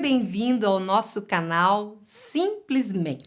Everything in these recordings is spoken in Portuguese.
bem-vindo ao nosso canal Simplesmente.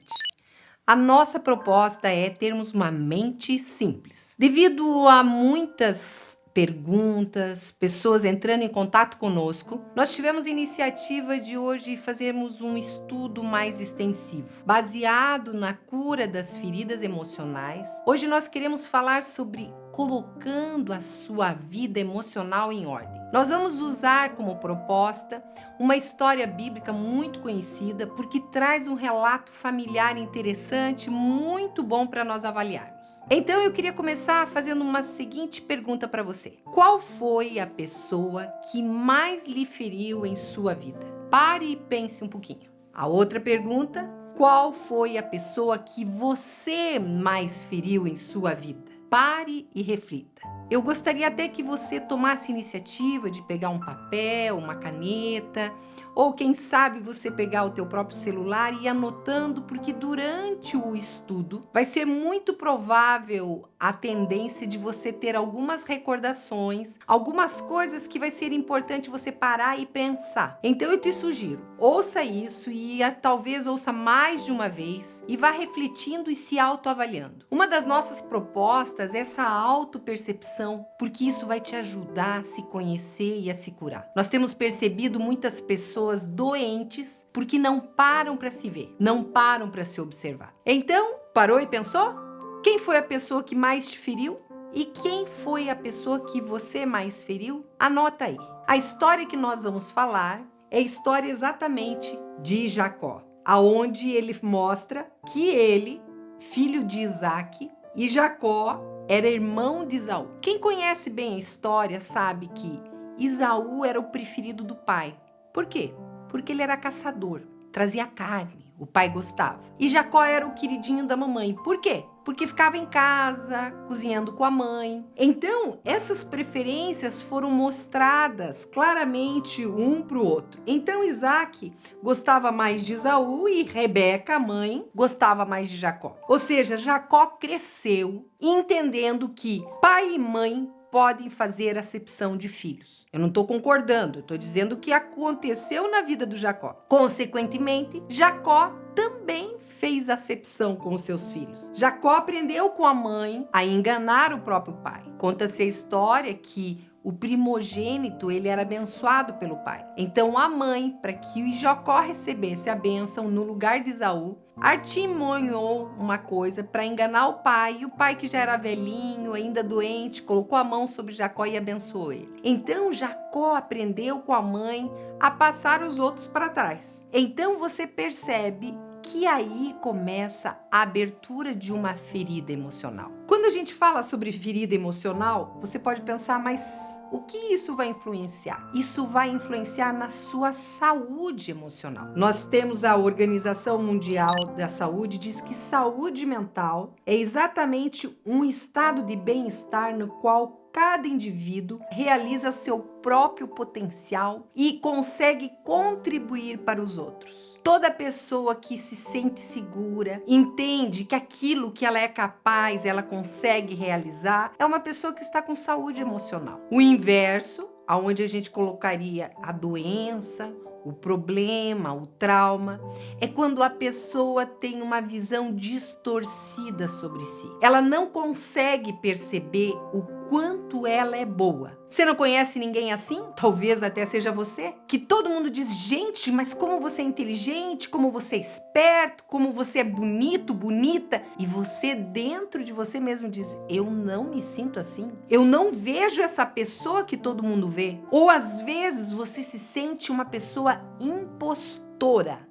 A nossa proposta é termos uma mente simples. Devido a muitas perguntas, pessoas entrando em contato conosco, nós tivemos a iniciativa de hoje fazermos um estudo mais extensivo, baseado na cura das feridas emocionais. Hoje nós queremos falar sobre colocando a sua vida emocional em ordem. Nós vamos usar como proposta uma história bíblica muito conhecida, porque traz um relato familiar interessante, muito bom para nós avaliarmos. Então eu queria começar fazendo uma seguinte pergunta para você. Qual foi a pessoa que mais lhe feriu em sua vida? Pare e pense um pouquinho. A outra pergunta: qual foi a pessoa que você mais feriu em sua vida? Pare e reflita. Eu gostaria até que você tomasse iniciativa de pegar um papel, uma caneta, ou quem sabe você pegar o teu próprio celular e ir anotando, porque durante o estudo vai ser muito provável a tendência de você ter algumas recordações, algumas coisas que vai ser importante você parar e pensar. Então eu te sugiro, ouça isso e talvez ouça mais de uma vez e vá refletindo e se autoavaliando. Uma das nossas propostas é essa autopercepção, porque isso vai te ajudar a se conhecer e a se curar. Nós temos percebido muitas pessoas doentes porque não param para se ver, não param para se observar. Então, parou e pensou? Quem foi a pessoa que mais te feriu? E quem foi a pessoa que você mais feriu? Anota aí. A história que nós vamos falar é a história exatamente de Jacó, aonde ele mostra que ele, filho de Isaac, e Jacó era irmão de Esaú. Quem conhece bem a história sabe que Esaú era o preferido do pai. Por quê? Porque ele era caçador, trazia carne, o pai gostava. E Jacó era o queridinho da mamãe. Por quê? Porque ficava em casa, cozinhando com a mãe. Então, essas preferências foram mostradas claramente um para o outro. Então, Isaac gostava mais de Esaú e Rebeca, a mãe, gostava mais de Jacó. Ou seja, Jacó cresceu entendendo que pai e mãe podem fazer acepção de filhos. Eu não estou concordando, eu estou dizendo o que aconteceu na vida do Jacó. Consequentemente, Jacó também fez acepção com os seus filhos. Jacó aprendeu com a mãe a enganar o próprio pai. Conta-se a história que o primogênito, ele era abençoado pelo pai. Então a mãe, para que Jacó recebesse a bênção no lugar de Esaú, artimanhou uma coisa para enganar o pai, e o pai, que já era velhinho, ainda doente, colocou a mão sobre Jacó e abençoou ele. Então Jacó aprendeu com a mãe a passar os outros para trás. Então você percebe que aí começa a abertura de uma ferida emocional. Quando a gente fala sobre ferida emocional, você pode pensar, mas o que isso vai influenciar? Isso vai influenciar na sua saúde emocional. Nós temos a Organização Mundial da Saúde, diz que saúde mental é exatamente um estado de bem-estar no qual cada indivíduo realiza o seu próprio potencial e consegue contribuir para os outros. Toda pessoa que se sente segura, entende que aquilo que ela é capaz, ela consegue realizar, é uma pessoa que está com saúde emocional. O inverso, aonde a gente colocaria a doença, o problema, o trauma, é quando a pessoa tem uma visão distorcida sobre si. Ela não consegue perceber o quanto ela é boa. Você não conhece ninguém assim? Talvez até seja você. Que todo mundo diz, gente, mas como você é inteligente, como você é esperto, como você é bonito, bonita. E você dentro de você mesmo diz, eu não me sinto assim. Eu não vejo essa pessoa que todo mundo vê. Ou às vezes você se sente uma pessoa impostora.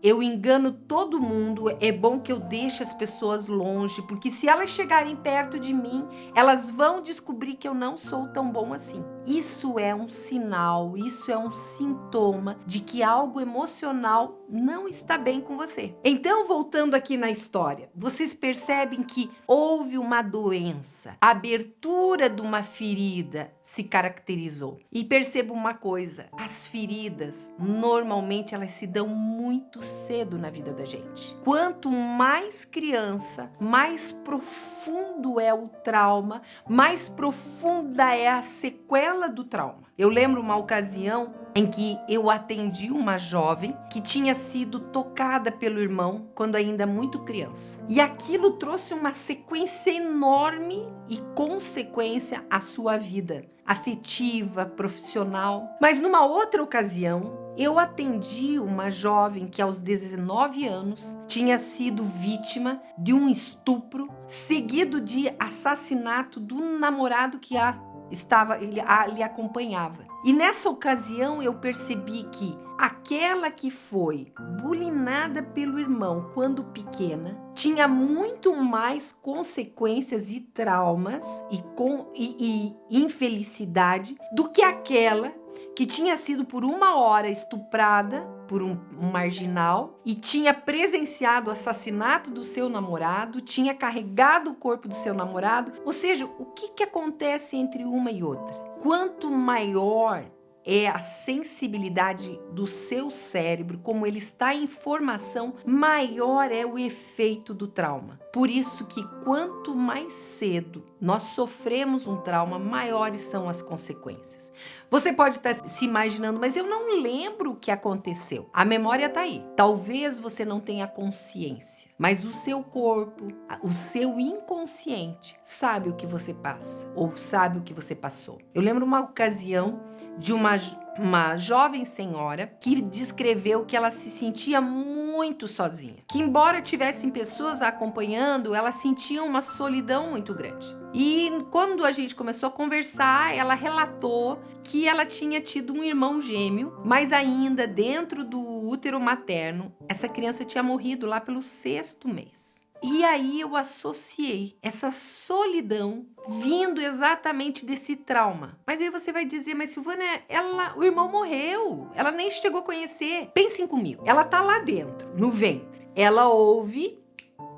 Eu engano todo mundo, é bom que eu deixe as pessoas longe, porque se elas chegarem perto de mim, elas vão descobrir que eu não sou tão bom assim. Isso é um sinal, isso é um sintoma de que algo emocional não está bem com você. Então, voltando aqui na história, vocês percebem que houve uma doença, a abertura de uma ferida se caracterizou. E perceba uma coisa, as feridas, normalmente elas se dão muito cedo na vida da gente. Quanto mais criança, mais profundo é o trauma, mais profunda é a sequela sequela do trauma. Eu lembro uma ocasião em que eu atendi uma jovem que tinha sido tocada pelo irmão quando ainda muito criança. E aquilo trouxe uma sequência enorme e consequência à sua vida afetiva, profissional. Mas numa outra ocasião, eu atendi uma jovem que aos 19 anos tinha sido vítima de um estupro seguido de assassinato do namorado que lhe acompanhava. E nessa ocasião eu percebi que aquela que foi bulinada pelo irmão quando pequena tinha muito mais consequências e traumas e infelicidade do que aquela que tinha sido por uma hora estuprada por um marginal e tinha presenciado o assassinato do seu namorado, tinha carregado o corpo do seu namorado. Ou seja, o que acontece entre uma e outra? Quanto maior é a sensibilidade do seu cérebro, como ele está em formação, maior é o efeito do trauma. Por isso que quanto mais cedo nós sofremos um trauma, maiores são as consequências. Você pode estar se imaginando, mas eu não lembro o que aconteceu. A memória está aí. Talvez você não tenha consciência, mas o seu corpo, o seu inconsciente sabe o que você passa ou sabe o que você passou. Eu lembro uma ocasião de uma jovem senhora que descreveu que ela se sentia muito sozinha, que embora tivessem pessoas a acompanhando, ela sentia uma solidão muito grande. E quando a gente começou a conversar, ela relatou que ela tinha tido um irmão gêmeo, mas ainda dentro do útero materno, essa criança tinha morrido lá pelo 6º mês. E aí eu associei essa solidão vindo exatamente desse trauma. Mas aí você vai dizer, mas Silvana, o irmão morreu, ela nem chegou a conhecer. Pensem comigo, ela tá lá dentro, no ventre. Ela ouve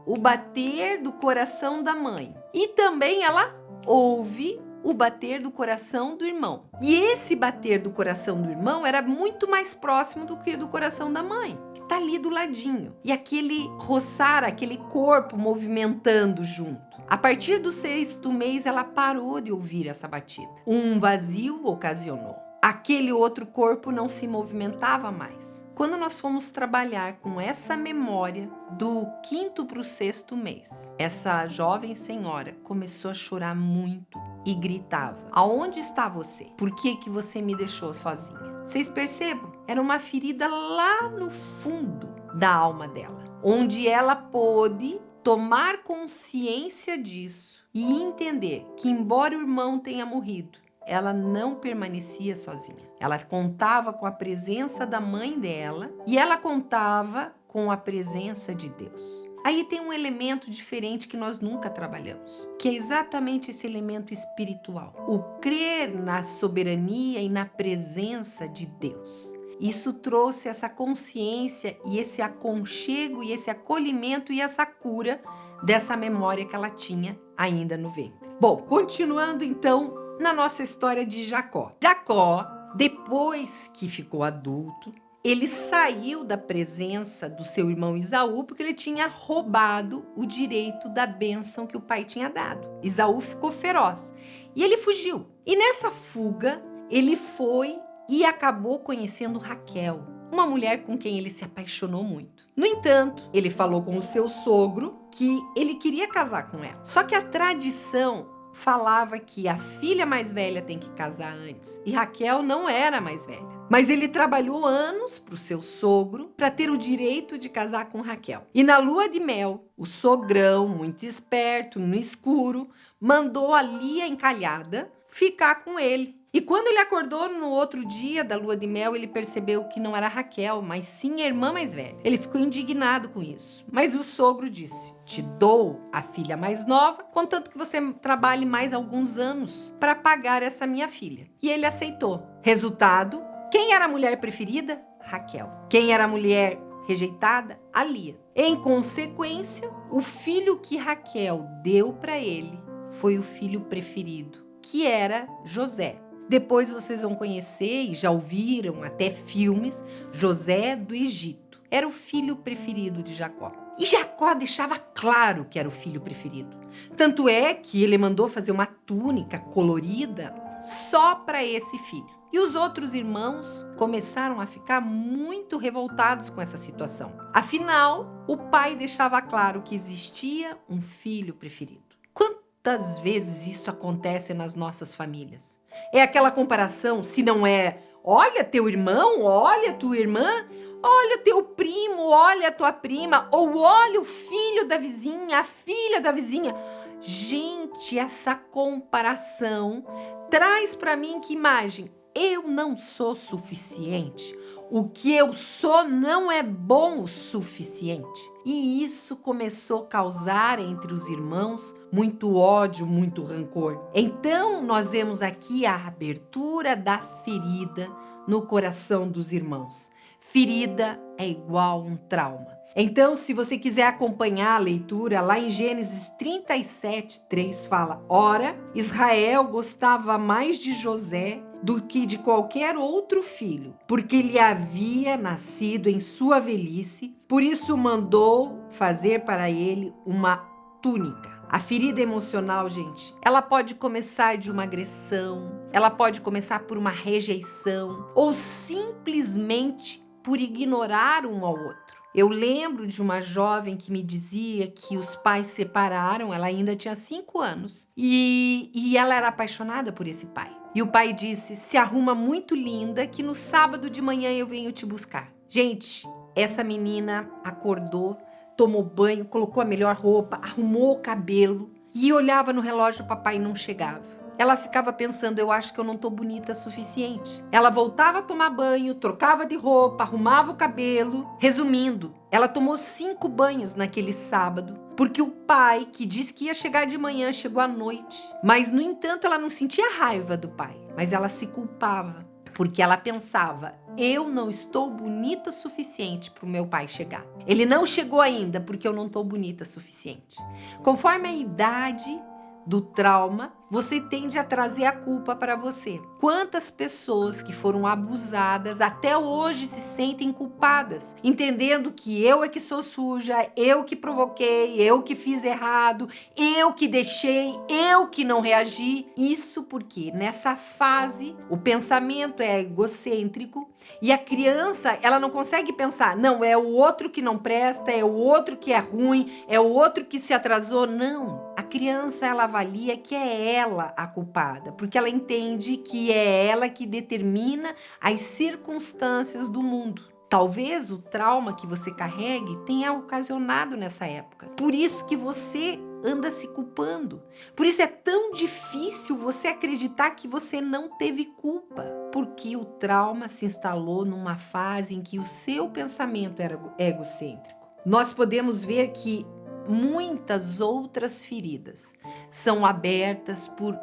o bater do coração da mãe e também ela ouve o bater do coração do irmão. E esse bater do coração do irmão era muito mais próximo do que do coração da mãe, que tá ali do ladinho. E aquele roçar, aquele corpo movimentando junto. A partir do 6º mês, ela parou de ouvir essa batida. Um vazio ocasionou. Aquele outro corpo não se movimentava mais. Quando nós fomos trabalhar com essa memória do 5º para o 6º mês, essa jovem senhora começou a chorar muito e gritava: aonde está você? Por que você me deixou sozinha? Vocês percebam? Era uma ferida lá no fundo da alma dela, onde ela pôde tomar consciência disso e entender que, embora o irmão tenha morrido, ela não permanecia sozinha. Ela contava com a presença da mãe dela e ela contava com a presença de Deus. Aí tem um elemento diferente que nós nunca trabalhamos, que é exatamente esse elemento espiritual. O crer na soberania e na presença de Deus. Isso trouxe essa consciência e esse aconchego e esse acolhimento e essa cura dessa memória que ela tinha ainda no ventre. Bom, continuando então na nossa história de Jacó. Jacó, depois que ficou adulto, ele saiu da presença do seu irmão Esaú porque ele tinha roubado o direito da bênção que o pai tinha dado. Esaú ficou feroz e ele fugiu. E nessa fuga, ele foi e acabou conhecendo Raquel, uma mulher com quem ele se apaixonou muito. No entanto, ele falou com o seu sogro que ele queria casar com ela. Só que a tradição falava que a filha mais velha tem que casar antes e Raquel não era mais velha. Mas ele trabalhou anos para o seu sogro para ter o direito de casar com Raquel. E na lua de mel, o sogrão, muito esperto, no escuro, mandou a Lia encalhada ficar com ele. E quando ele acordou no outro dia da lua de mel, ele percebeu que não era Raquel, mas sim a irmã mais velha. Ele ficou indignado com isso. Mas o sogro disse: te dou a filha mais nova, contanto que você trabalhe mais alguns anos para pagar essa minha filha. E ele aceitou. Resultado, quem era a mulher preferida? Raquel. Quem era a mulher rejeitada? A Lia. Em consequência, o filho que Raquel deu para ele foi o filho preferido, que era José. Depois vocês vão conhecer e já ouviram até filmes, José do Egito. Era o filho preferido de Jacó. E Jacó deixava claro que era o filho preferido. Tanto é que ele mandou fazer uma túnica colorida só para esse filho. E os outros irmãos começaram a ficar muito revoltados com essa situação. Afinal, o pai deixava claro que existia um filho preferido. Quantas vezes isso acontece nas nossas famílias? É aquela comparação, se não é, olha teu irmão, olha tua irmã, olha teu primo, olha tua prima, ou olha o filho da vizinha, a filha da vizinha. Gente, essa comparação traz para mim que imagem? Eu não sou suficiente. O que eu sou não é bom o suficiente. E isso começou a causar entre os irmãos muito ódio, muito rancor. Então, nós vemos aqui a abertura da ferida no coração dos irmãos. Ferida é igual um trauma. Então, se você quiser acompanhar a leitura, lá em Gênesis 37:3 fala: Ora, Israel gostava mais de José do que de qualquer outro filho, porque lhe havia nascido em sua velhice, por isso mandou fazer para ele uma túnica. A ferida emocional, gente, ela pode começar de uma agressão, ela pode começar por uma rejeição, ou simplesmente por ignorar um ao outro. Eu lembro de uma jovem que me dizia que os pais separaram, ela ainda tinha 5 anos, e ela era apaixonada por esse pai. E o pai disse, se arruma muito linda que no sábado de manhã eu venho te buscar. Gente, essa menina acordou, tomou banho, colocou a melhor roupa, arrumou o cabelo e olhava no relógio, o papai não chegava. Ela ficava pensando, eu acho que eu não tô bonita o suficiente. Ela voltava a tomar banho, trocava de roupa, arrumava o cabelo. Resumindo, ela tomou 5 banhos naquele sábado, porque o pai, que disse que ia chegar de manhã, chegou à noite. Mas, no entanto, ela não sentia raiva do pai, mas ela se culpava, porque ela pensava, eu não estou bonita o suficiente para o meu pai chegar. Ele não chegou ainda porque eu não estou bonita o suficiente. Conforme a idade do trauma, você tende a trazer a culpa para você. Quantas pessoas que foram abusadas até hoje se sentem culpadas, entendendo que eu é que sou suja, eu que provoquei, eu que fiz errado, eu que deixei, eu que não reagi. Isso porque nessa fase o pensamento é egocêntrico e a criança, ela não consegue pensar, não, é o outro que não presta, é o outro que é ruim, é o outro que se atrasou. Não, a criança, ela avalia que é ela a culpada, porque ela entende que é ela que determina as circunstâncias do mundo. Talvez o trauma que você carregue tenha ocasionado nessa época. Por isso que você anda se culpando. Por isso é tão difícil você acreditar que você não teve culpa, porque o trauma se instalou numa fase em que o seu pensamento era egocêntrico. Nós podemos ver que muitas outras feridas são abertas por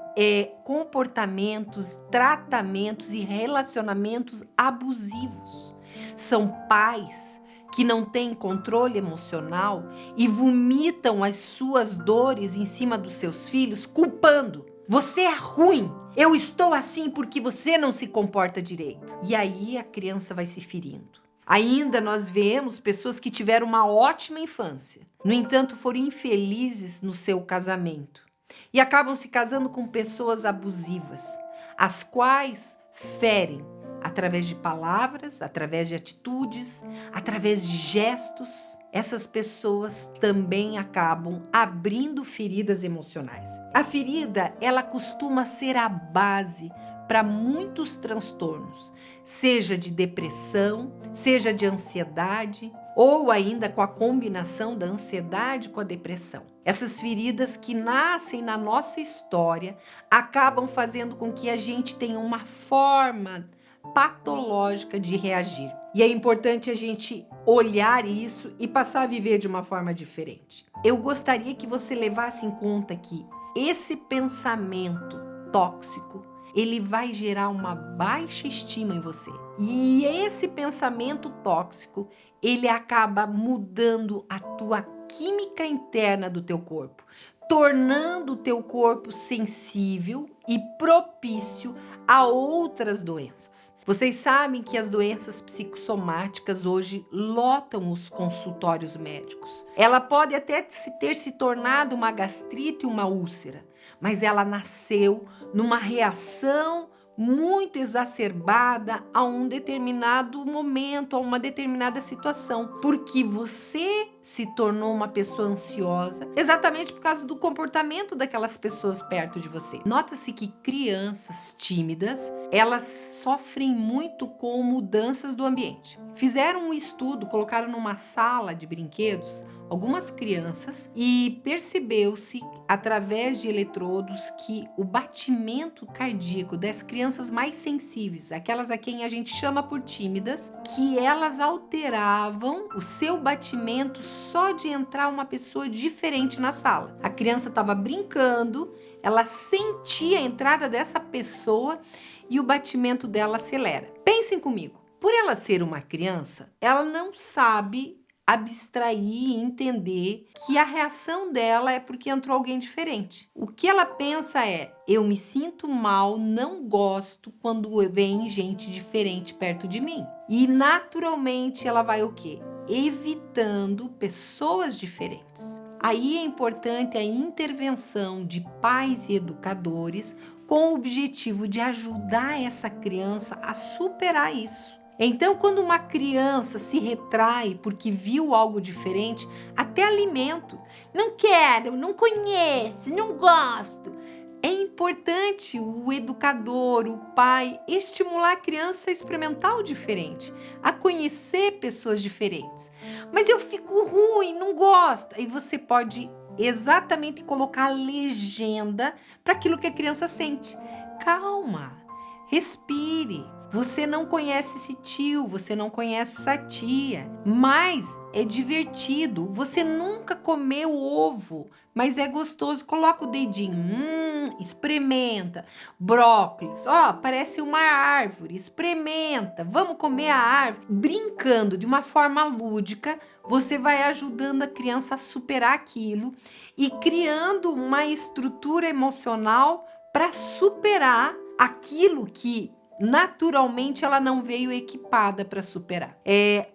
comportamentos, tratamentos e relacionamentos abusivos. São pais que não têm controle emocional e vomitam as suas dores em cima dos seus filhos, culpando. Você é ruim, eu estou assim porque você não se comporta direito. E aí a criança vai se ferindo. Ainda nós vemos pessoas que tiveram uma ótima infância, no entanto foram infelizes no seu casamento e acabam se casando com pessoas abusivas, as quais ferem através de palavras, através de atitudes, através de gestos. Essas pessoas também acabam abrindo feridas emocionais. A ferida, ela costuma ser a base para muitos transtornos, seja de depressão, seja de ansiedade, ou ainda com a combinação da ansiedade com a depressão. Essas feridas que nascem na nossa história acabam fazendo com que a gente tenha uma forma patológica de reagir. E é importante a gente olhar isso e passar a viver de uma forma diferente. Eu gostaria que você levasse em conta que esse pensamento tóxico, ele vai gerar uma baixa estima em você. E esse pensamento tóxico, ele acaba mudando a tua química interna do teu corpo, tornando o teu corpo sensível e propício a outras doenças. Vocês sabem que as doenças psicossomáticas hoje lotam os consultórios médicos. Ela pode até ter se tornado uma gastrite e uma úlcera, mas ela nasceu numa reação muito exacerbada a um determinado momento, a uma determinada situação, porque você se tornou uma pessoa ansiosa, exatamente por causa do comportamento daquelas pessoas perto de você. Nota-se que crianças tímidas, elas sofrem muito com mudanças do ambiente. Fizeram um estudo, colocaram numa sala de brinquedos algumas crianças e percebeu-se através de eletrodos que o batimento cardíaco das crianças mais sensíveis, aquelas a quem a gente chama por tímidas, que elas alteravam o seu batimento só de entrar uma pessoa diferente na sala. A criança estava brincando, ela sentia a entrada dessa pessoa e o batimento dela acelera. Pensem comigo, por ela ser uma criança, ela não sabe abstrair e entender que a reação dela é porque entrou alguém diferente. O que ela pensa é: eu me sinto mal, não gosto quando vem gente diferente perto de mim. E naturalmente ela vai o quê? Evitando pessoas diferentes. Aí é importante a intervenção de pais e educadores com o objetivo de ajudar essa criança a superar isso. Então, quando uma criança se retrai porque viu algo diferente, até alimento, não quero, não conheço, não gosto. É importante o educador, o pai, estimular a criança a experimentar o diferente, a conhecer pessoas diferentes. Mas eu fico ruim, não gosto. Aí você pode exatamente colocar a legenda para aquilo que a criança sente. Calma, respire. Você não conhece esse tio, você não conhece essa tia, mas é divertido. Você nunca comeu ovo, mas é gostoso. Coloca o dedinho, experimenta. Brócolis, parece uma árvore, experimenta. Vamos comer a árvore. Brincando de uma forma lúdica, você vai ajudando a criança a superar aquilo e criando uma estrutura emocional para superar aquilo que naturalmente ela não veio equipada para superar.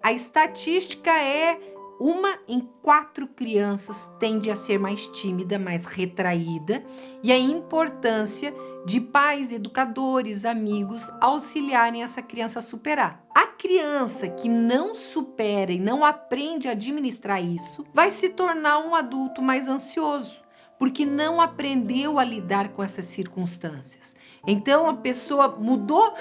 A estatística é 1 em 4 crianças tende a ser mais tímida, mais retraída, e a importância de pais, educadores, amigos auxiliarem essa criança a superar. A criança que não supera e não aprende a administrar isso vai se tornar um adulto mais ansioso, porque não aprendeu a lidar com essas circunstâncias. Então a pessoa mudou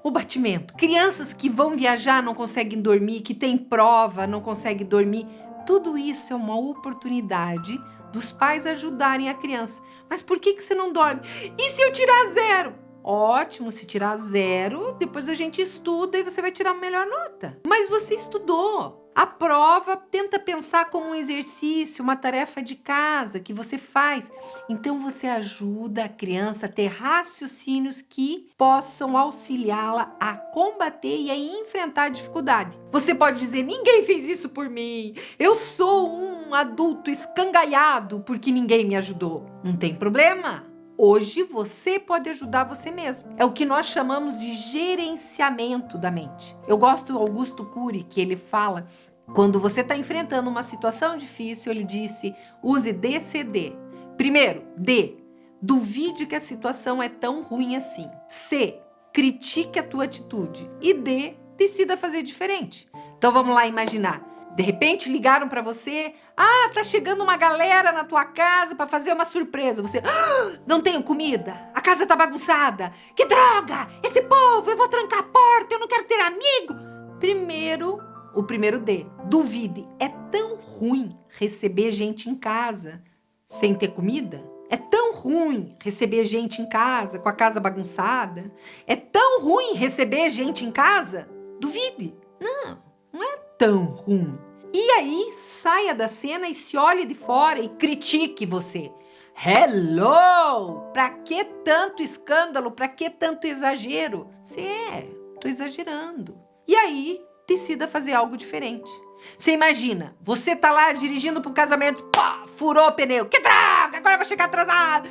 o batimento. Crianças que vão viajar não conseguem dormir, que têm prova, não conseguem dormir. Tudo isso é uma oportunidade dos pais ajudarem a criança. Mas por que você não dorme? E se eu tirar 0? Ótimo, se tirar 0, depois a gente estuda e você vai tirar a melhor nota. Mas você estudou. A prova tenta pensar como um exercício, uma tarefa de casa que você faz. Então você ajuda a criança a ter raciocínios que possam auxiliá-la a combater e a enfrentar a dificuldade. Você pode dizer: ninguém fez isso por mim. Eu sou um adulto escangalhado porque ninguém me ajudou. Não tem problema. Hoje você pode ajudar você mesmo. É o que nós chamamos de gerenciamento da mente. Eu gosto do Augusto Cury, que ele fala, quando você está enfrentando uma situação difícil, ele disse: use DCD. Primeiro, D, duvide que a situação é tão ruim assim. C, critique a tua atitude. E D, decida fazer diferente. Então vamos lá imaginar. De repente ligaram para você: tá chegando uma galera na tua casa para fazer uma surpresa. Você: não tenho comida, a casa tá bagunçada. Que droga! Esse povo, eu vou trancar a porta, eu não quero ter amigo. O primeiro D, duvide. É tão ruim receber gente em casa sem ter comida? É tão ruim receber gente em casa com a casa bagunçada? É tão ruim receber gente em casa? Duvide. Não é tão ruim. E aí, saia da cena e se olhe de fora e critique você. Hello! Pra que tanto escândalo? Pra que tanto exagero? Tô exagerando. E aí, decida fazer algo diferente. Você imagina, você tá lá dirigindo pro casamento, pá, furou o pneu. Que droga, agora eu vou chegar atrasado.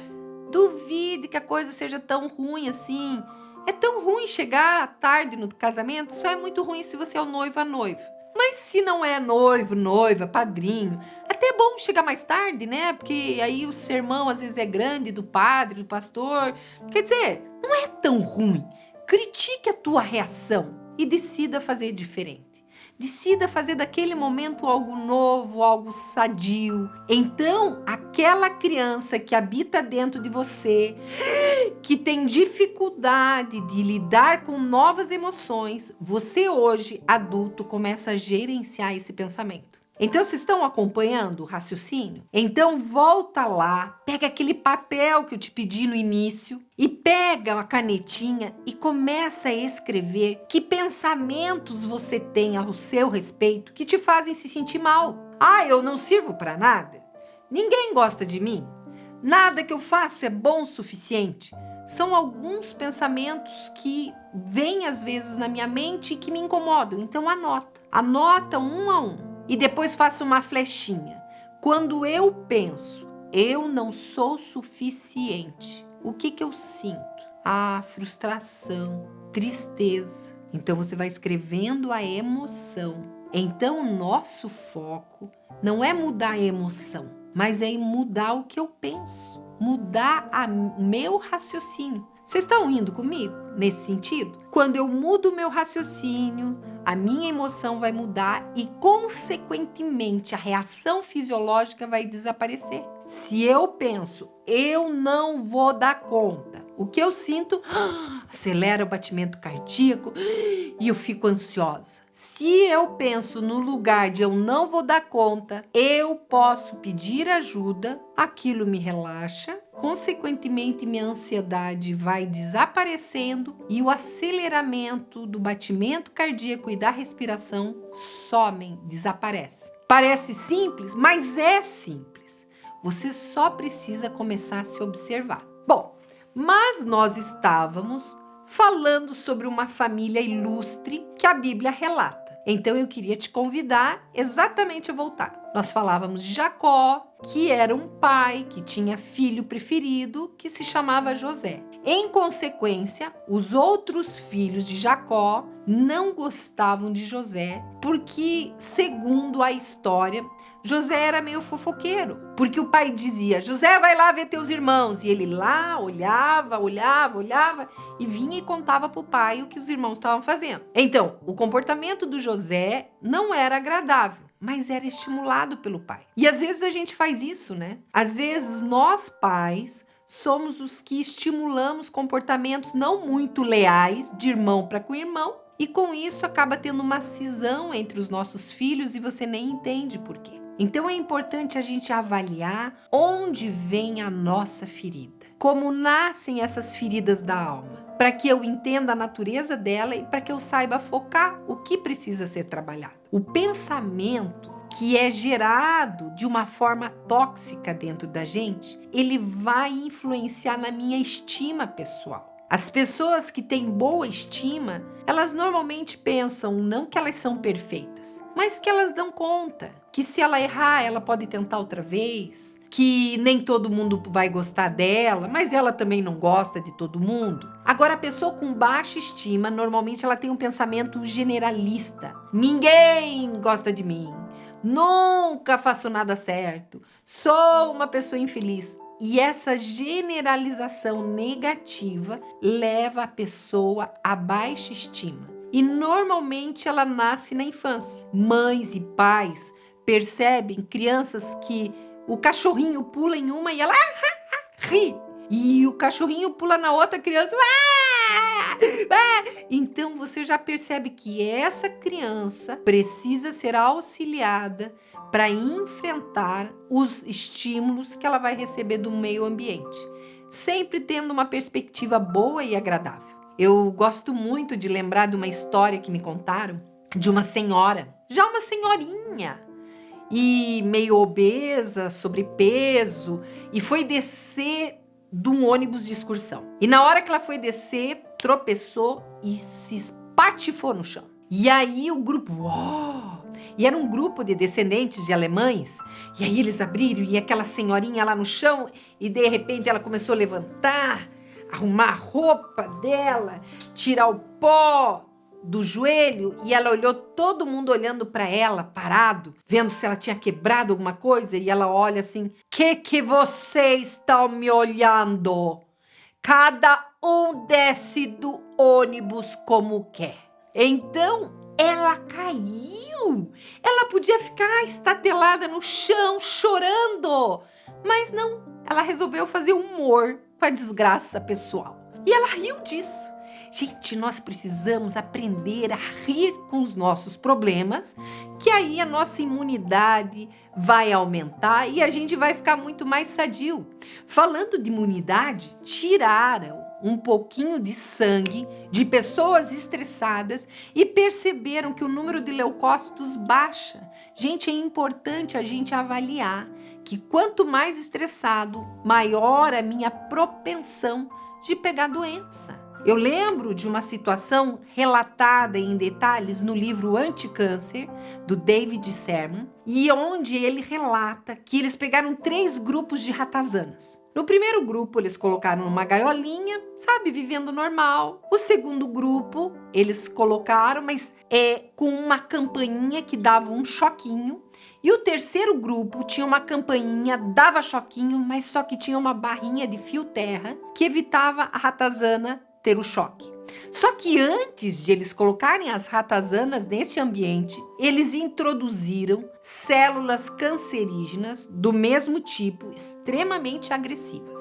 Duvide que a coisa seja tão ruim assim. É tão ruim chegar tarde no casamento, só é muito ruim se você é o noivo, a noiva. Mas se não é noivo, noiva, padrinho, até é bom chegar mais tarde, né? Porque aí o sermão às vezes é grande do padre, do pastor. Quer dizer, não é tão ruim. Critique a tua reação e decida fazer diferente. Decida fazer daquele momento algo novo, algo sadio. Então, aquela criança que habita dentro de você, que tem dificuldade de lidar com novas emoções, você hoje, adulto, começa a gerenciar esse pensamento. Então, vocês estão acompanhando o raciocínio? Então, volta lá, pega aquele papel que eu te pedi no início e pega uma canetinha e começa a escrever que pensamentos você tem ao seu respeito que te fazem se sentir mal. Ah, eu não sirvo para nada? Ninguém gosta de mim? Nada que eu faço é bom o suficiente? São alguns pensamentos que vêm às vezes na minha mente e que me incomodam. Então, anota. Anota um a um. E depois faça uma flechinha. Quando eu penso, eu não sou suficiente, o que eu sinto? Ah, frustração, tristeza. Então você vai escrevendo a emoção. Então o nosso foco não é mudar a emoção, mas é mudar o que eu penso, mudar o meu raciocínio. Vocês estão indo comigo nesse sentido? Quando eu mudo o meu raciocínio, a minha emoção vai mudar e, consequentemente, a reação fisiológica vai desaparecer. Se eu penso, eu não vou dar conta, o que eu sinto? Acelera o batimento cardíaco e eu fico ansiosa. Se eu penso no lugar de eu não vou dar conta, eu posso pedir ajuda, aquilo me relaxa, consequentemente minha ansiedade vai desaparecendo e o aceleramento do batimento cardíaco e da respiração somem, desaparecem. Parece simples, mas é simples. Você só precisa começar a se observar. Bom, mas nós estávamos falando sobre uma família ilustre que a Bíblia relata. Então eu queria te convidar exatamente a voltar. Nós falávamos de Jacó, que era um pai que tinha filho preferido que se chamava José. Em consequência, os outros filhos de Jacó não gostavam de José, porque, segundo a história, José era meio fofoqueiro, porque o pai dizia, José, vai lá ver teus irmãos. E ele lá olhava e vinha e contava para o pai o que os irmãos estavam fazendo. Então, o comportamento do José não era agradável, mas era estimulado pelo pai. E às vezes a gente faz isso, né? Às vezes nós pais somos os que estimulamos comportamentos não muito leais de irmão para com irmão, e com isso acaba tendo uma cisão entre os nossos filhos e você nem entende por quê. Então é importante a gente avaliar onde vem a nossa ferida, como nascem essas feridas da alma, para que eu entenda a natureza dela e para que eu saiba focar o que precisa ser trabalhado. O pensamento que é gerado de uma forma tóxica dentro da gente, ele vai influenciar na minha estima pessoal. As pessoas que têm boa estima, elas normalmente pensam não que elas são perfeitas, mas que elas dão conta, que se ela errar, ela pode tentar outra vez, que nem todo mundo vai gostar dela, mas ela também não gosta de todo mundo. Agora, a pessoa com baixa estima, normalmente ela tem um pensamento generalista. Ninguém gosta de mim, nunca faço nada certo, sou uma pessoa infeliz. E essa generalização negativa leva a pessoa a baixa estima. E normalmente ela nasce na infância. Mães e pais percebem crianças que o cachorrinho pula em uma e ela ri. E o cachorrinho pula na outra criança. Então você já percebe que essa criança precisa ser auxiliada para enfrentar os estímulos que ela vai receber do meio ambiente, sempre tendo uma perspectiva boa e agradável. Eu gosto muito de lembrar de uma história que me contaram de uma senhora, já uma senhorinha, e meio obesa, sobrepeso, e foi descer de um ônibus de excursão. E na hora que ela foi descer, tropeçou e se espatifou no chão. E aí o grupo, E era um grupo de descendentes de alemães. E aí eles abriram e aquela senhorinha lá no chão e de repente ela começou a levantar, arrumar a roupa dela, tirar o pó do joelho e ela olhou, todo mundo olhando para ela, parado, vendo se ela tinha quebrado alguma coisa e ela olha assim, que você está me olhando? Cada um desce do ônibus como quer. Então, ela caiu. Ela podia ficar estatelada no chão, chorando. Mas não, ela resolveu fazer humor com a desgraça pessoal. E ela riu disso. Gente, nós precisamos aprender a rir com os nossos problemas, que aí a nossa imunidade vai aumentar e a gente vai ficar muito mais sadio. Falando de imunidade, tiraram um pouquinho de sangue de pessoas estressadas e perceberam que o número de leucócitos baixa. Gente, é importante a gente avaliar que quanto mais estressado, maior a minha propensão de pegar doença. Eu lembro de uma situação relatada em detalhes no livro Anticâncer, do David Sermon, e onde ele relata que eles pegaram 3 grupos de ratazanas. No primeiro grupo, eles colocaram numa gaiolinha, sabe, vivendo normal. O segundo grupo, eles colocaram, mas com uma campainha que dava um choquinho. E o terceiro grupo tinha uma campainha, dava choquinho, mas só que tinha uma barrinha de fio terra que evitava a ratazana ter o choque. Só que antes de eles colocarem as ratazanas nesse ambiente, eles introduziram células cancerígenas do mesmo tipo, extremamente agressivas.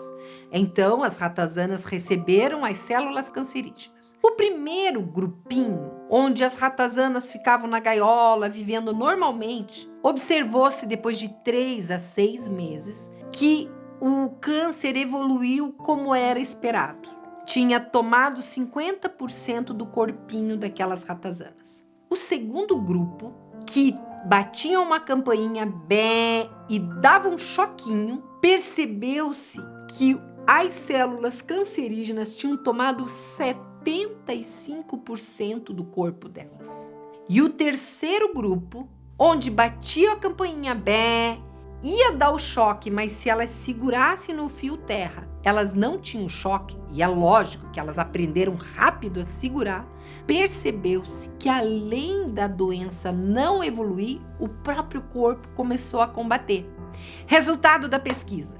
Então, as ratazanas receberam as células cancerígenas. O primeiro grupinho, onde as ratazanas ficavam na gaiola, vivendo normalmente, observou-se depois de 3 a 6 meses que o câncer evoluiu como era esperado. Tinha tomado 50% do corpinho daquelas ratazanas. O segundo grupo, que batia uma campainha bem e dava um choquinho, percebeu-se que as células cancerígenas tinham tomado 75% do corpo delas. E o terceiro grupo, onde batia a campainha bem, ia dar o choque, mas se elas segurassem no fio terra, elas não tinham choque, e é lógico que elas aprenderam rápido a segurar, percebeu-se que além da doença não evoluir, o próprio corpo começou a combater. Resultado da pesquisa: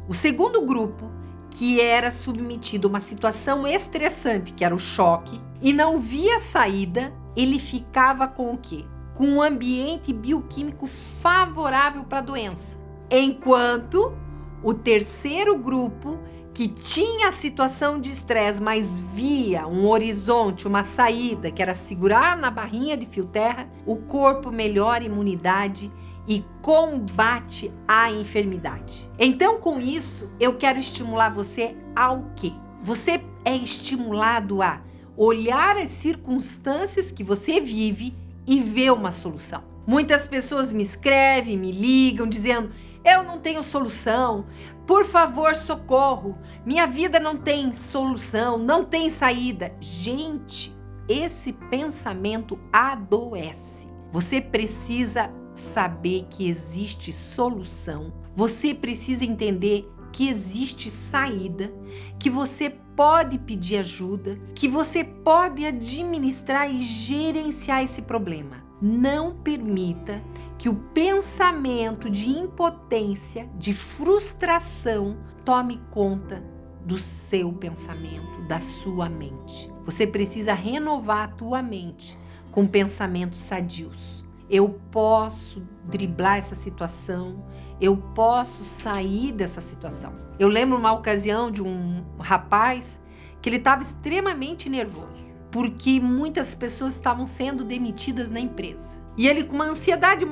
o segundo grupo, que era submetido a uma situação estressante, que era o choque, e não via saída, ele ficava com o quê? Com um ambiente bioquímico favorável para a doença. Enquanto o terceiro grupo, que tinha a situação de estresse, mas via um horizonte, uma saída, que era segurar na barrinha de fio terra, o corpo melhora a imunidade e combate a enfermidade. Então, com isso, eu quero estimular você ao quê? Você é estimulado a olhar as circunstâncias que você vive e ver uma solução. Muitas pessoas me escrevem, me ligam, dizendo: eu não tenho solução, por favor, socorro, minha vida não tem solução, não tem saída. Gente, esse pensamento adoece. Você precisa saber que existe solução, você precisa entender que existe saída, que você pode pedir ajuda, que você pode administrar e gerenciar esse problema. Não permita que o pensamento de impotência, de frustração, tome conta do seu pensamento, da sua mente. Você precisa renovar a tua mente com pensamentos sadios. Eu posso driblar essa situação, eu posso sair dessa situação. Eu lembro uma ocasião de um rapaz que ele estava extremamente nervoso, porque muitas pessoas estavam sendo demitidas na empresa. E ele com uma ansiedade,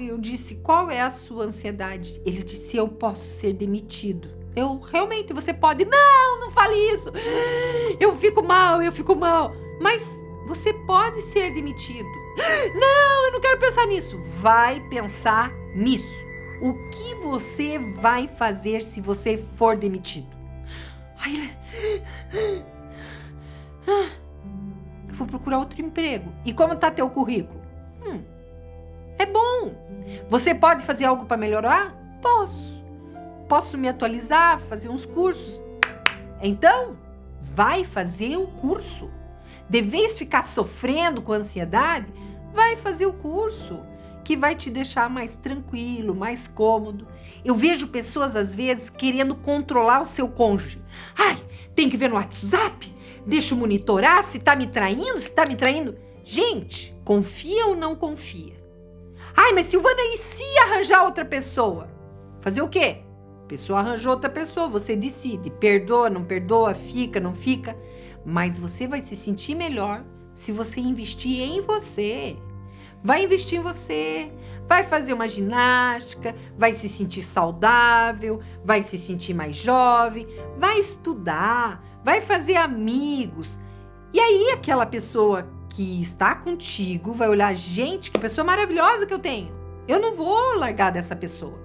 eu disse: qual é a sua ansiedade? Ele disse: eu posso ser demitido. Eu, realmente, você pode? Não fale isso. Eu fico mal. Mas você pode ser demitido. Não, eu não quero pensar nisso. Vai pensar nisso. O que você vai fazer se você for demitido? Eu vou procurar outro emprego. E como está teu currículo? É bom. Você pode fazer algo para melhorar? Posso. Posso me atualizar, fazer uns cursos. Então, vai fazer o curso. De vez ficar sofrendo com ansiedade, vai fazer o curso, que vai te deixar mais tranquilo, mais cômodo. Eu vejo pessoas, às vezes, querendo controlar o seu cônjuge. Ai, tem que ver no WhatsApp, deixa eu monitorar se tá me traindo, se tá me traindo. Gente, confia ou não confia? Ai, mas Silvana, e se arranjar outra pessoa? Fazer o quê? A pessoa arranjou outra pessoa, você decide. Perdoa, não perdoa, fica, não fica. Mas você vai se sentir melhor se você investir em você. Vai investir em você, vai fazer uma ginástica, vai se sentir saudável, vai se sentir mais jovem, vai estudar, vai fazer amigos. E aí aquela pessoa que está contigo vai olhar, gente, que pessoa maravilhosa que eu tenho. Eu não vou largar dessa pessoa.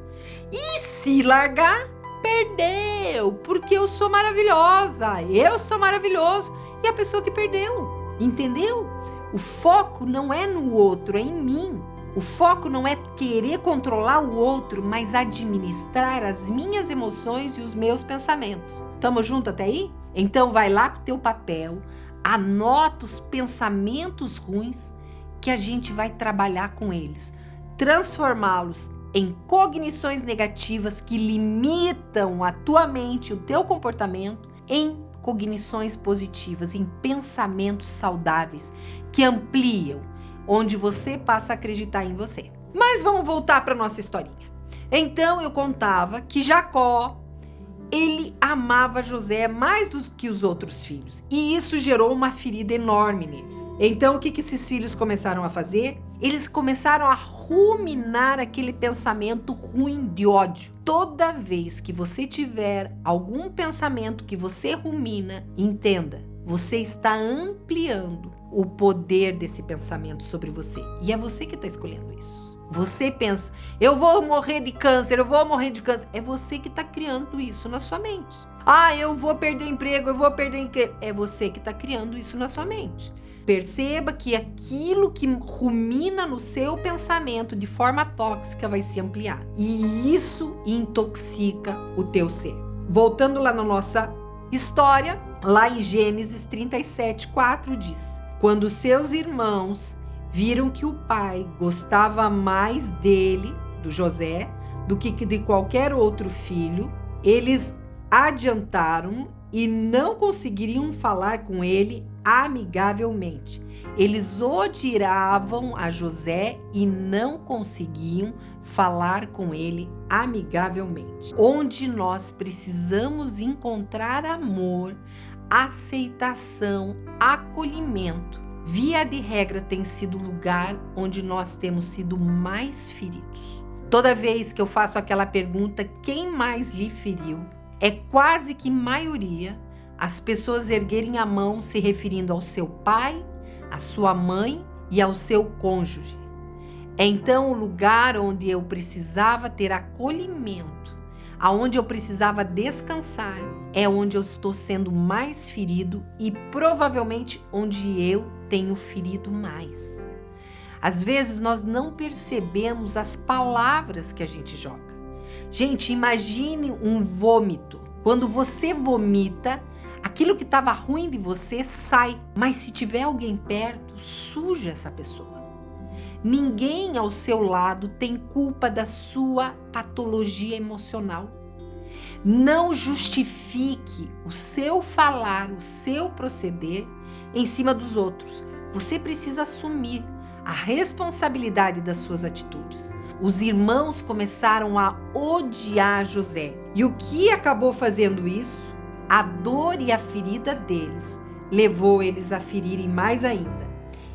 E se largar, perdeu, porque eu sou maravilhosa, eu sou maravilhoso. E a pessoa que perdeu, entendeu? O foco não é no outro, é em mim. O foco não é querer controlar o outro, mas administrar as minhas emoções e os meus pensamentos. Tamo junto até aí? Então vai lá pro teu papel, anota os pensamentos ruins que a gente vai trabalhar com eles. Transformá-los em cognições negativas que limitam a tua mente, o teu comportamento, em cognições positivas, em pensamentos saudáveis que ampliam, onde você passa a acreditar em você. Mas vamos voltar para nossa historinha. Então eu contava que Jacó, ele amava José mais do que os outros filhos, e isso gerou uma ferida enorme neles. Então o que esses filhos começaram a fazer? Eles começaram a ruminar aquele pensamento ruim de ódio. Toda vez que você tiver algum pensamento que você rumina, entenda, você está ampliando o poder desse pensamento sobre você. E é você que está escolhendo isso. Você pensa, eu vou morrer de câncer, eu vou morrer de câncer. É você que está criando isso na sua mente. Ah, eu vou perder o emprego, eu vou perder o emprego. É você que está criando isso na sua mente. Perceba que aquilo que rumina no seu pensamento de forma tóxica vai se ampliar. E isso intoxica o teu ser. Voltando lá na nossa história, lá em Gênesis 37:4 diz: quando seus irmãos viram que o pai gostava mais dele, do José, do que de qualquer outro filho, eles adiantaram e não conseguiriam falar com ele amigavelmente. Eles odiavam a José e não conseguiam falar com ele amigavelmente. Onde nós precisamos encontrar amor, aceitação, acolhimento, via de regra tem sido o lugar onde nós temos sido mais feridos. Toda vez que eu faço aquela pergunta, quem mais lhe feriu? É quase que maioria as pessoas erguerem a mão se referindo ao seu pai, à sua mãe e ao seu cônjuge. É então o lugar onde eu precisava ter acolhimento, aonde eu precisava descansar, é onde eu estou sendo mais ferido e provavelmente onde eu tenho ferido mais. Às vezes nós não percebemos as palavras que a gente joga. Gente, imagine um vômito. Quando você vomita, aquilo que estava ruim de você sai, mas se tiver alguém perto, suja essa pessoa. Ninguém ao seu lado tem culpa da sua patologia emocional. Não justifique o seu falar, o seu proceder em cima dos outros. Você precisa assumir a responsabilidade das suas atitudes. Os irmãos começaram a odiar José. E o que acabou fazendo isso? A dor e a ferida deles levou eles a ferirem mais ainda.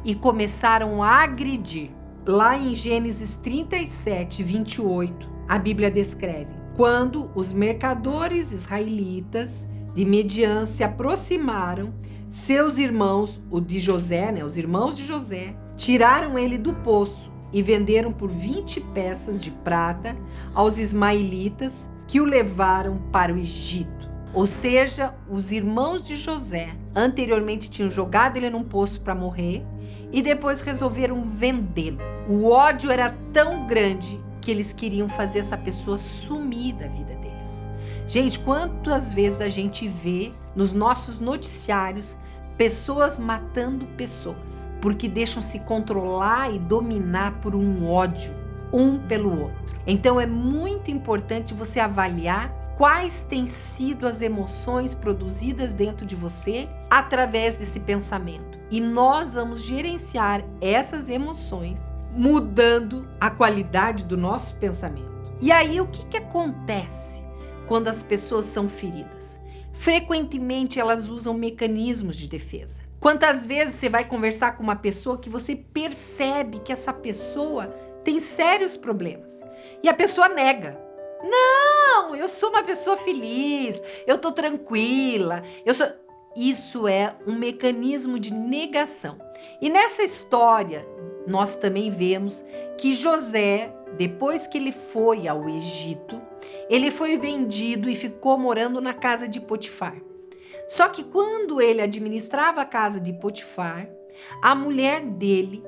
E começaram a agredir. Lá em Gênesis 37:28, a Bíblia descreve: quando os mercadores israelitas de Midian se aproximaram, seus irmãos, os irmãos de José, tiraram ele do poço e venderam por 20 peças de prata aos ismaelitas, que o levaram para o Egito. Ou seja, os irmãos de José Anteriormente tinham jogado ele num poço para morrer e depois resolveram vendê-lo. O ódio era tão grande que eles queriam fazer essa pessoa sumir da vida deles. Gente, quantas vezes a gente vê nos nossos noticiários pessoas matando pessoas porque deixam se controlar e dominar por um ódio um pelo outro. Então é muito importante você avaliar quais têm sido as emoções produzidas dentro de você através desse pensamento. E nós vamos gerenciar essas emoções mudando a qualidade do nosso pensamento. E aí o que acontece quando as pessoas são feridas? Frequentemente elas usam mecanismos de defesa. Quantas vezes você vai conversar com uma pessoa que você percebe que essa pessoa tem sérios problemas e a pessoa nega. Não, eu sou uma pessoa feliz, eu tô tranquila, Isso é um mecanismo de negação. E nessa história, nós também vemos que José, depois que ele foi ao Egito, ele foi vendido e ficou morando na casa de Potifar. Só que quando ele administrava a casa de Potifar, a mulher dele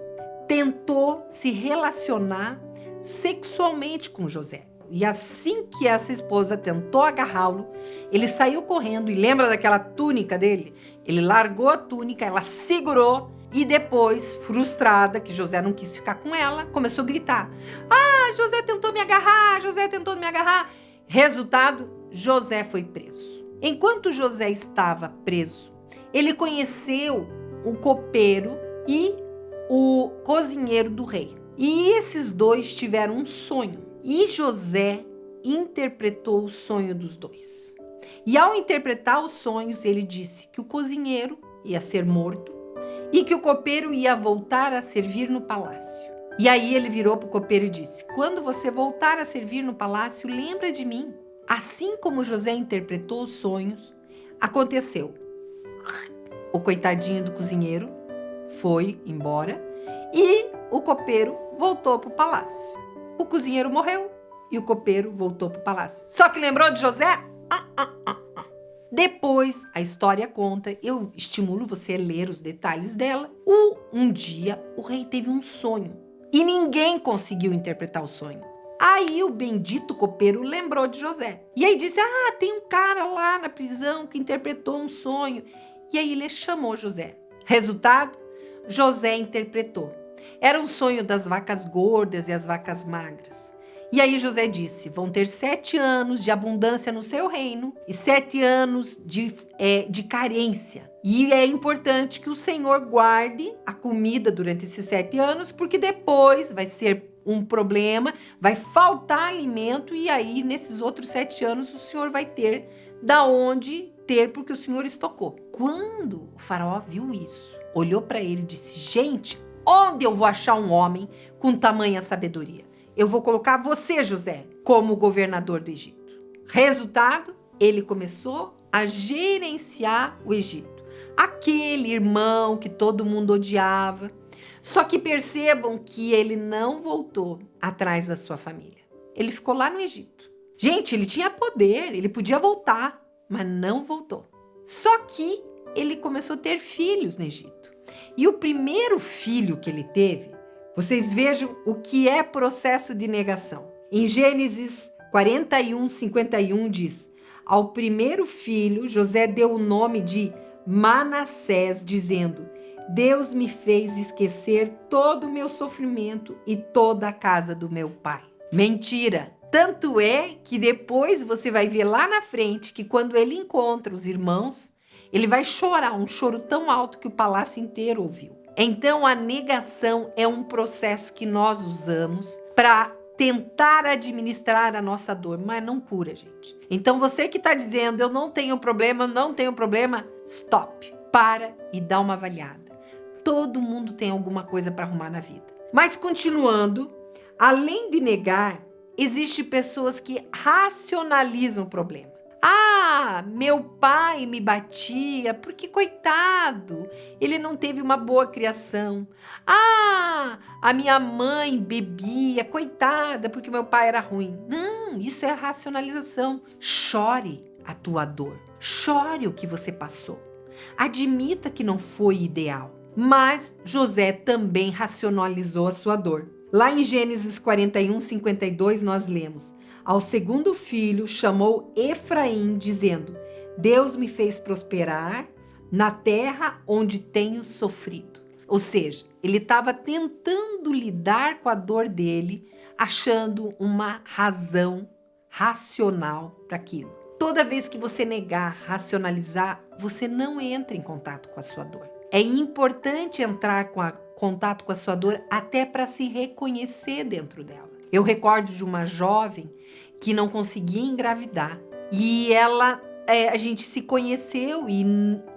tentou se relacionar sexualmente com José. E assim que essa esposa tentou agarrá-lo, ele saiu correndo e lembra daquela túnica dele? Ele largou a túnica, ela segurou e depois, frustrada, que José não quis ficar com ela, começou a gritar: "Ah, José tentou me agarrar, José tentou me agarrar." Resultado, José foi preso. Enquanto José estava preso, ele conheceu o copeiro e o cozinheiro do rei. E esses dois tiveram um sonho. E José interpretou o sonho dos dois. E ao interpretar os sonhos, ele disse que o cozinheiro ia ser morto e que o copeiro ia voltar a servir no palácio. E aí ele virou para o copeiro e disse: "Quando você voltar a servir no palácio, lembra de mim." Assim como José interpretou os sonhos, aconteceu. O coitadinho do cozinheiro foi embora e o copeiro voltou para o palácio. O cozinheiro morreu e o copeiro voltou para o palácio. Só que lembrou de José? Depois, a história conta, eu estimulo você a ler os detalhes dela. Um dia, o rei teve um sonho e ninguém conseguiu interpretar o sonho. Aí o bendito copeiro lembrou de José. E aí disse: "Ah, tem um cara lá na prisão que interpretou um sonho." E aí ele chamou José. Resultado, José interpretou. Era um sonho das vacas gordas e as vacas magras. E aí José disse: "Vão ter 7 anos de abundância no seu reino e 7 anos de carência. E é importante que o Senhor guarde a comida durante esses 7 anos, porque depois vai ser um problema, vai faltar alimento e aí nesses outros 7 anos o Senhor vai ter da onde ter, porque o Senhor estocou." Quando o faraó viu isso, olhou para ele e disse: "Gente, onde eu vou achar um homem com tamanha sabedoria? Eu vou colocar você, José, como governador do Egito." Resultado, ele começou a gerenciar o Egito. Aquele irmão que todo mundo odiava. Só que percebam que ele não voltou atrás da sua família. Ele ficou lá no Egito. Gente, ele tinha poder, ele podia voltar, mas não voltou. Só que ele começou a ter filhos no Egito. E o primeiro filho que ele teve, vocês vejam o que é processo de negação. Em Gênesis 41:51 diz: "Ao primeiro filho, José deu o nome de Manassés, dizendo: Deus me fez esquecer todo o meu sofrimento e toda a casa do meu pai." Mentira! Tanto é que depois você vai ver lá na frente que quando ele encontra os irmãos, ele vai chorar, um choro tão alto que o palácio inteiro ouviu. Então a negação é um processo que nós usamos para tentar administrar a nossa dor, mas não cura, gente. Então você que está dizendo: "Eu não tenho problema, stop, para e dá uma avaliada. Todo mundo tem alguma coisa para arrumar na vida. Mas continuando, além de negar, existem pessoas que racionalizam o problema. "Ah, meu pai me batia porque, coitado, ele não teve uma boa criação. Ah, a minha mãe bebia, coitada, porque meu pai era ruim." Não, isso é racionalização. Chore a tua dor. Chore o que você passou. Admita que não foi ideal. Mas José também racionalizou a sua dor. Lá em Gênesis 41, 52, nós lemos: ao segundo filho chamou Efraim, dizendo: Deus me fez prosperar na terra onde tenho sofrido. Ou seja, ele estava tentando lidar com a dor dele, achando uma razão racional para aquilo. Toda vez que você negar, racionalizar, você não entra em contato com a sua dor. É importante entrar contato com a sua dor até para se reconhecer dentro dela. Eu recordo de uma jovem que não conseguia engravidar e a gente se conheceu e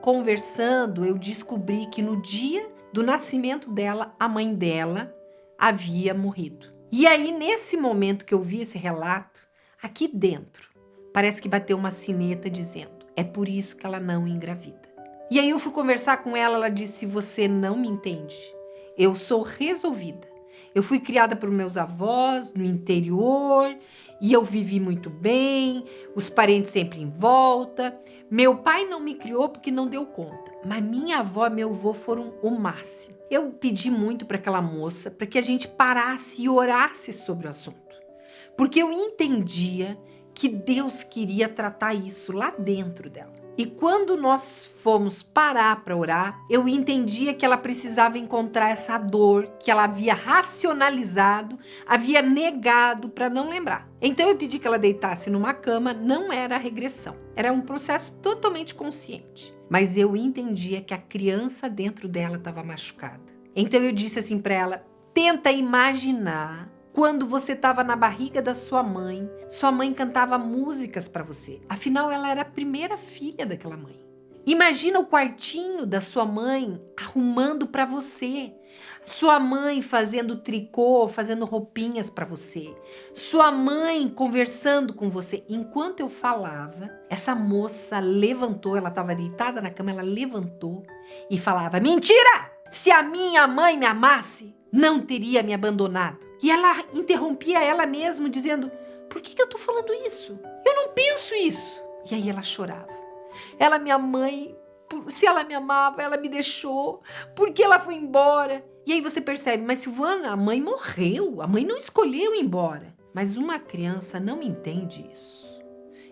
conversando eu descobri que no dia do nascimento dela, a mãe dela havia morrido. E aí nesse momento que eu vi esse relato, aqui dentro, parece que bateu uma sineta dizendo: é por isso que ela não engravida. E aí eu fui conversar com ela, ela disse: você não me entende, eu sou resolvida. Eu fui criada por meus avós no interior e eu vivi muito bem, os parentes sempre em volta. Meu pai não me criou porque não deu conta, mas minha avó e meu avô foram o máximo. Eu pedi muito para aquela moça para que a gente parasse e orasse sobre o assunto, porque eu entendia que Deus queria tratar isso lá dentro dela. E quando nós fomos parar para orar, eu entendia que ela precisava encontrar essa dor que ela havia racionalizado, havia negado para não lembrar. Então eu pedi que ela deitasse numa cama, não era regressão, era um processo totalmente consciente. Mas eu entendia que a criança dentro dela estava machucada. Então eu disse assim para ela: tenta imaginar quando você estava na barriga da sua mãe cantava músicas para você. Afinal, ela era a primeira filha daquela mãe. Imagina o quartinho da sua mãe arrumando para você. Sua mãe fazendo tricô, fazendo roupinhas para você. Sua mãe conversando com você. Enquanto eu falava, essa moça levantou, ela estava deitada na cama, ela levantou e falava: mentira! Se a minha mãe me amasse, não teria me abandonado. E ela interrompia ela mesma, dizendo: por que eu tô falando isso? Eu não penso isso. E aí ela chorava. Minha mãe, se ela me amava, ela me deixou. Por que ela foi embora? E aí você percebe: mas Silvana, a mãe morreu. A mãe não escolheu ir embora. Mas uma criança não entende isso.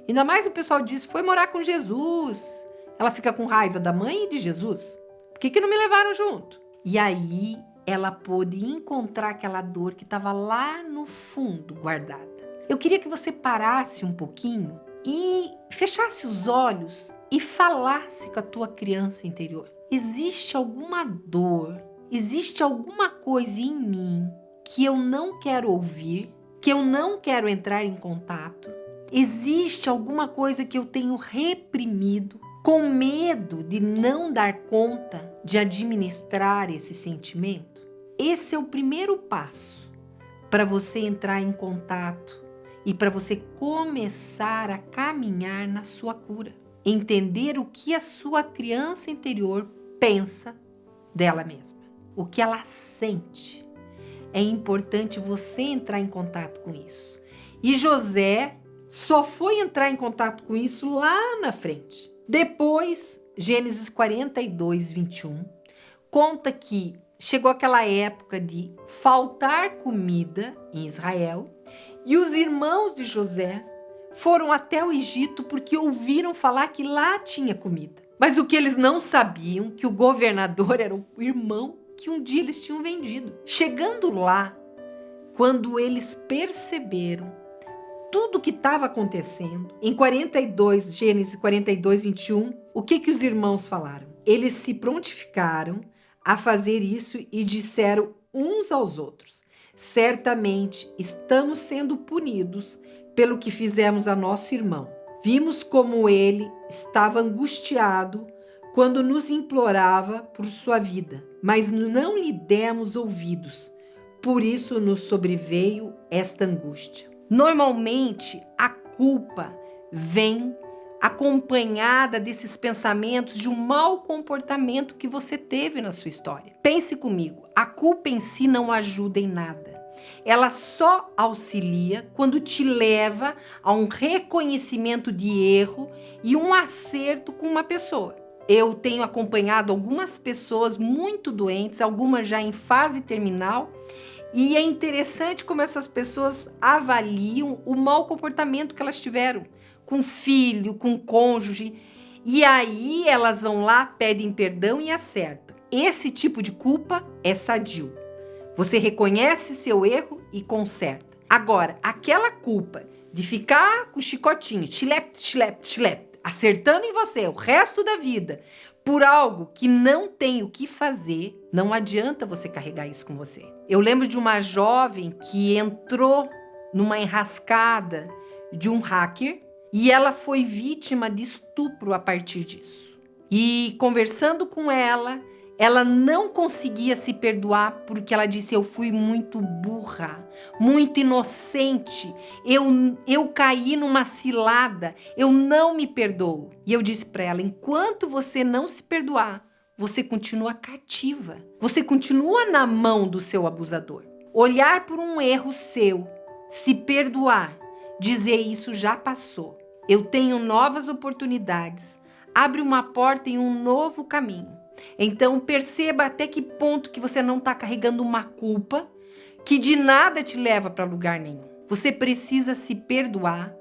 Ainda mais o pessoal diz: foi morar com Jesus. Ela fica com raiva da mãe e de Jesus. Por que não me levaram junto? E aí ela pôde encontrar aquela dor que estava lá no fundo guardada. Eu queria que você parasse um pouquinho e fechasse os olhos e falasse com a tua criança interior. Existe alguma dor, existe alguma coisa em mim que eu não quero ouvir, que eu não quero entrar em contato? Existe alguma coisa que eu tenho reprimido com medo de não dar conta de administrar esse sentimento? Esse é o primeiro passo para você entrar em contato e para você começar a caminhar na sua cura. Entender o que a sua criança interior pensa dela mesma, o que ela sente. É importante você entrar em contato com isso. E José só foi entrar em contato com isso lá na frente. Depois, Gênesis 42, 21, conta que chegou aquela época de faltar comida em Israel e os irmãos de José foram até o Egito porque ouviram falar que lá tinha comida. Mas o que eles não sabiam, que o governador era o irmão que um dia eles tinham vendido. Chegando lá, quando eles perceberam tudo o que estava acontecendo, em Gênesis 42, 21, o que os irmãos falaram? Eles se prontificaram a fazer isso e disseram uns aos outros: certamente estamos sendo punidos pelo que fizemos a nosso irmão. Vimos como ele estava angustiado quando nos implorava por sua vida, mas não lhe demos ouvidos. Por isso nos sobreveio esta angústia. Normalmente, a culpa vem acompanhada desses pensamentos de um mau comportamento que você teve na sua história. Pense comigo, a culpa em si não ajuda em nada. Ela só auxilia quando te leva a um reconhecimento de erro e um acerto com uma pessoa. eu tenho acompanhado algumas pessoas muito doentes, algumas já em fase terminal, e é interessante como essas pessoas avaliam o mau comportamento que elas tiveram com filho, com cônjuge, e aí elas vão lá, pedem perdão e acertam. Esse tipo de culpa é sadio. Você reconhece seu erro e conserta. Agora, aquela culpa de ficar com o chicotinho, chilep, chilep, chilep, acertando em você o resto da vida por algo que não tem o que fazer, não adianta você carregar isso com você. Eu lembro de uma jovem que entrou numa enrascada de um hacker e ela foi vítima de estupro a partir disso. E conversando com ela não conseguia se perdoar porque ela disse: eu fui muito burra, muito inocente, eu caí numa cilada, eu não me perdoo. E eu disse para ela: enquanto você não se perdoar, você continua cativa, você continua na mão do seu abusador. Olhar por um erro seu, se perdoar, dizer: isso já passou, eu tenho novas oportunidades, abre uma porta em um novo caminho. Então perceba até que ponto que você não está carregando uma culpa que de nada te leva para lugar nenhum. Você precisa se perdoar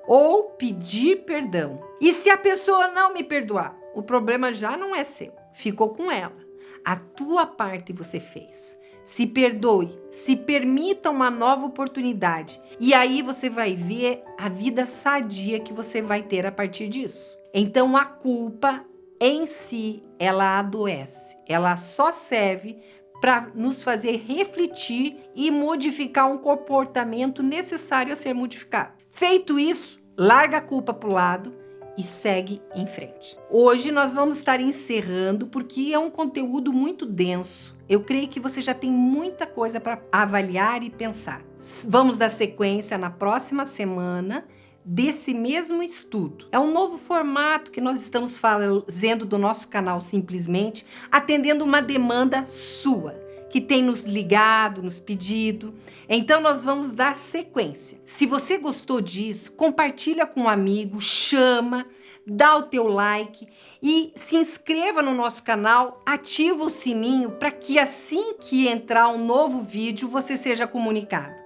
ou pedir perdão. E se a pessoa não me perdoar, o problema já não é seu, ficou com ela. A tua parte você fez. Se perdoe, se permita uma nova oportunidade. E aí você vai ver a vida sadia que você vai ter a partir disso. Então a culpa em si, ela adoece. Ela só serve para nos fazer refletir e modificar um comportamento necessário a ser modificado. Feito isso, larga a culpa para o lado e segue em frente. Hoje nós vamos estar encerrando porque é um conteúdo muito denso. Eu creio que você já tem muita coisa para avaliar e pensar. Vamos dar sequência na próxima semana desse mesmo estudo. É um novo formato que nós estamos fazendo do nosso canal Simplesmente, atendendo uma demanda sua, que tem nos ligado, nos pedido. Então nós vamos dar sequência. Se você gostou disso, compartilha com um amigo, chama, dá o teu like e se inscreva no nosso canal, ativa o sininho para que assim que entrar um novo vídeo você seja comunicado.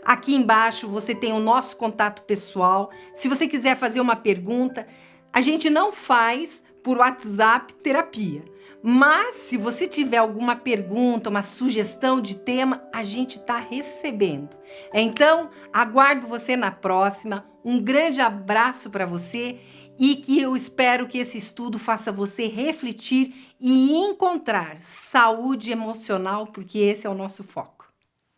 Aqui embaixo você tem o nosso contato pessoal. Se você quiser fazer uma pergunta, a gente não faz por WhatsApp terapia. Mas se você tiver alguma pergunta, uma sugestão de tema, a gente está recebendo. Então, aguardo você na próxima. Um grande abraço para você e que eu espero que esse estudo faça você refletir e encontrar saúde emocional, porque esse é o nosso foco.